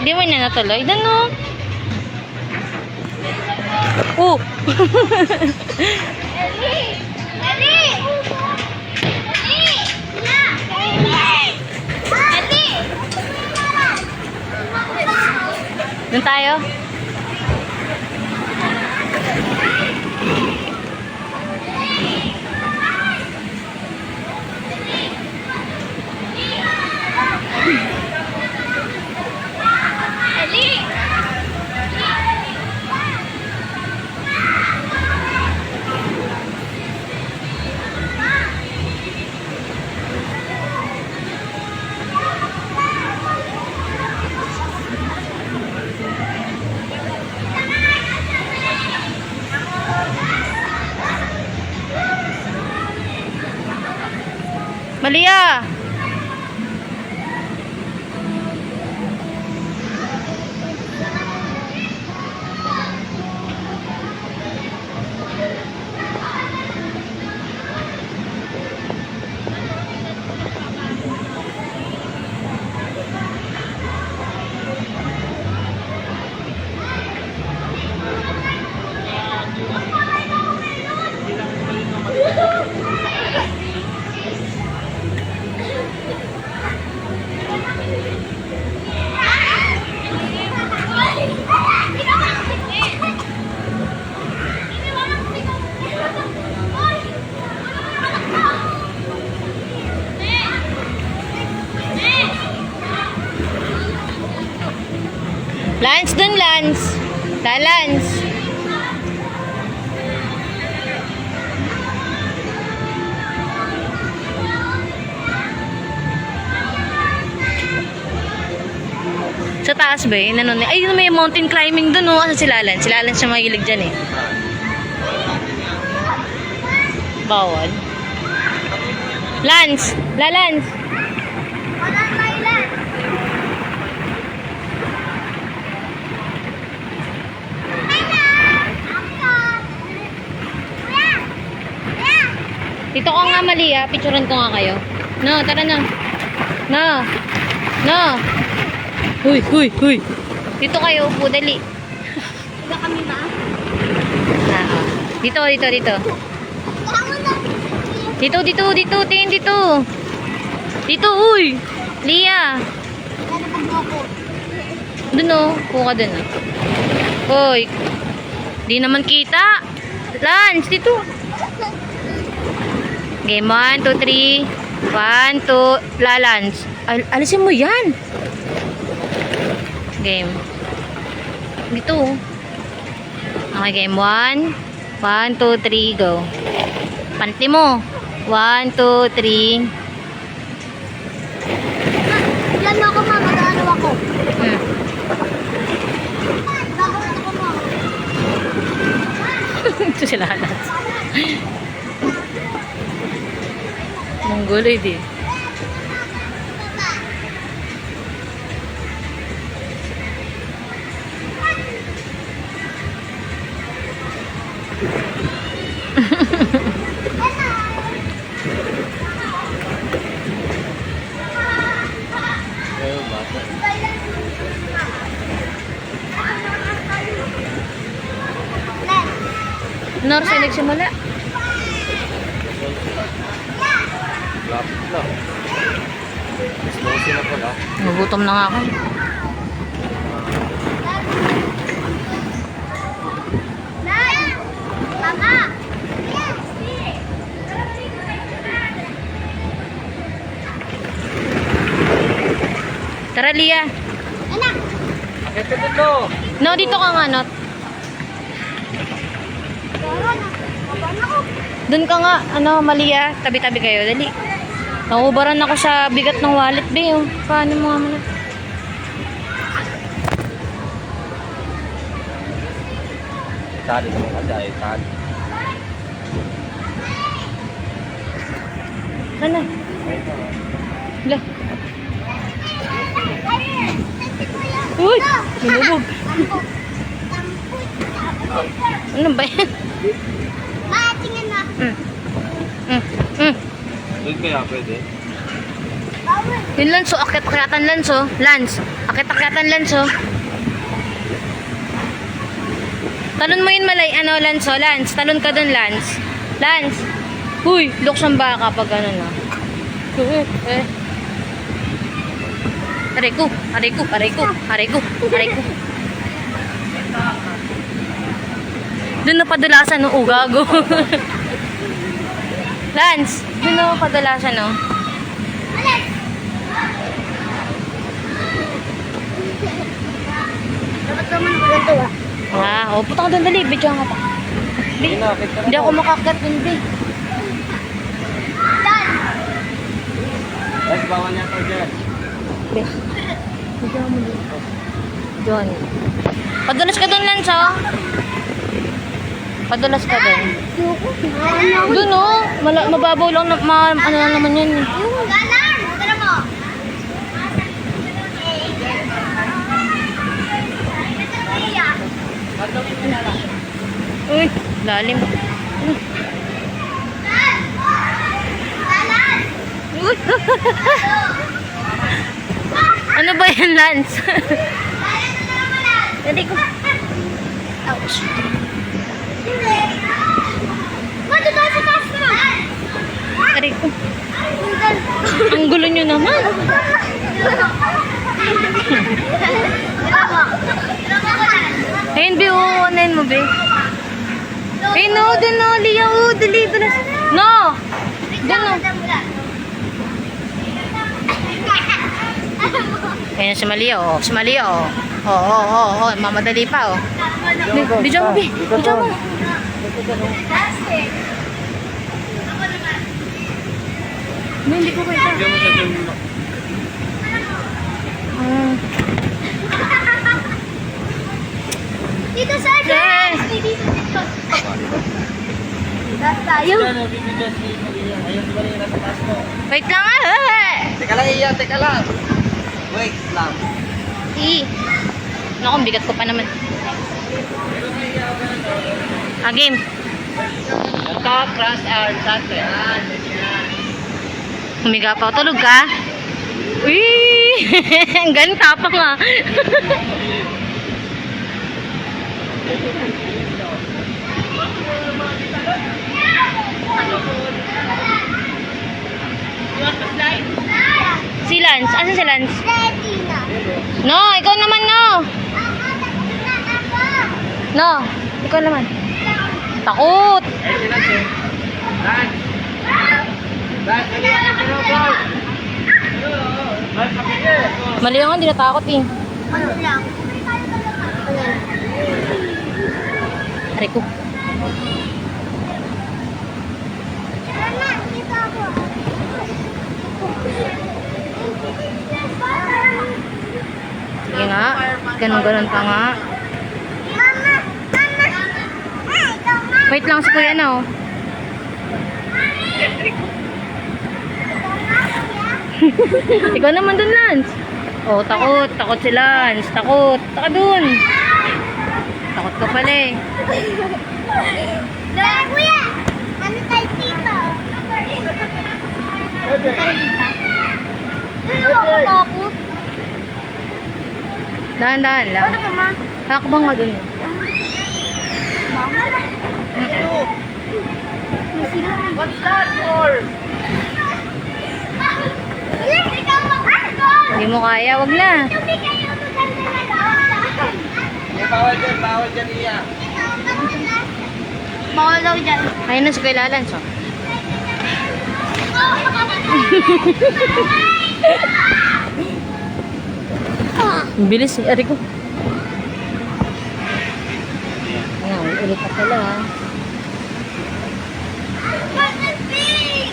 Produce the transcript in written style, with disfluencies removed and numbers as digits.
Di mo na natuloy? Doon no? Oh! Doon tayo? Malia! Lance, dun Lance. Lance. Sa taas ba eh? Ay, may mountain climbing dun oh. Asa si Lance? Si Lance siya mahilig dyan eh. Bawal. Lance! Lance! Dito ko nga mali ah. Picturean ko nga kayo. No, tara na. No. No. Huy. Dito kayo upo, dali. Iba kami ma? Dito. Dito. Tingin dito. Dito, uy. Lia. Doon oh. Upo ka dun ah. Hoy. Di naman kita. Lance, dito. Game 1, 2, 3. 1, 2. Lance. Alisin mo yan. Game. Dito. Okay, game 1. 1, 2, 3, go. Panti mo. 1, 2, 3. Ilan mo ako ma? Mag-ano ako? Gagawin ako ma. Ito sila Lance. Mongoloid eh. Nor sa nagsimula. Lapit lang. Slow na pala. Nagutom na nga ako. Mama! Tara, Lia. Anak! Ito dito. No, dito ka nga, Not. Doon ka nga, Malia. Tabi-tabi kayo. Dali. Nakubaran ako sa bigat ng wallet, be. Oh. Paano mo nga Tali naman kasi ay tali. Sana. Hala. Uy! Lumubog. Ano ba yan? Tingnan na. Doon kaya pwede? Yung Lance, akyat-akyatan Lance, oh. Lance, Akit-akatan, Lance, oh. Talon mo yun, Lance, oh. Lance, talon ka dun, Lance. Lance. Uy, luksang baka pag ano na. Aray ko. Doon na padulasan, no? Gago. Lance, doon na padulasan, no? Dapat naman ganito ah. Puta ka doon, dali. Bidyo nga pa. Hindi ako makakat, hindi. Guys, bawal niya ito dyan. Be. Bidyo mo dito. Doon. Padulas ka doon, Lance, oh. Padulas ka doon. Doon, oh. Mababaw lang. Ano lang naman yan. Galan! Tara mo! Uy, lalim. Uy. Ano ba yan, Lance? Hindi ko. Ouch. Ba't ito sa taas mo? Aray ko. Ang gulo nyo naman. Ayun, Be. Anan mo, Be. Ayun, no. Doon, no. Lia, dali. No. Doon, no. Ayan, si Malia, oh. Mamadali pa, oh. Bidyo mo, Be. Bidyo mo. Hindi ko kita. Bigyan mo sa dyan. Dito sa akin! Dito. Taas tayo. Ayun, si Maria nasa taas mo. Wait lang, Teka lang, Iya. Teka lang. Wait lang. Naku, bigat ko pa naman. Game. Ito, cross our sunset. Humiga pa. Tulog ka? Uy! Ang ganda pa nga. Si Lance. Asan si Lance? Ready na. No, ikaw naman, no. No, ikaw naman. Takot. Mali ako, hindi natakot eh. Ano lang? Aray ko. Mama, dito ako. Sige nga. Ganun pa nga. Mama! Ikaw nga! Wait lang si Kuya na, oh. Ikaw naman dun, Lance. Oh, takot. Takot si Lance. Takot. Taka dun. Takot ka pala eh. Dahil kuya! Ano tayo dito? Ano ako takot? Dahan-dahan lang. Ano ka ma? Hakbang nga dun. Mama? What's that for? Ikaw mag-argon! Hindi mo kaya, wag na. Hindi kayo maganda na daw. Bawal dyan, Iya. Bawal daw dyan. Ayun na si Kuya Lance, oh. Ang bilis eh. Ari ko. Ayan, ulit pa pala, ha. What's this?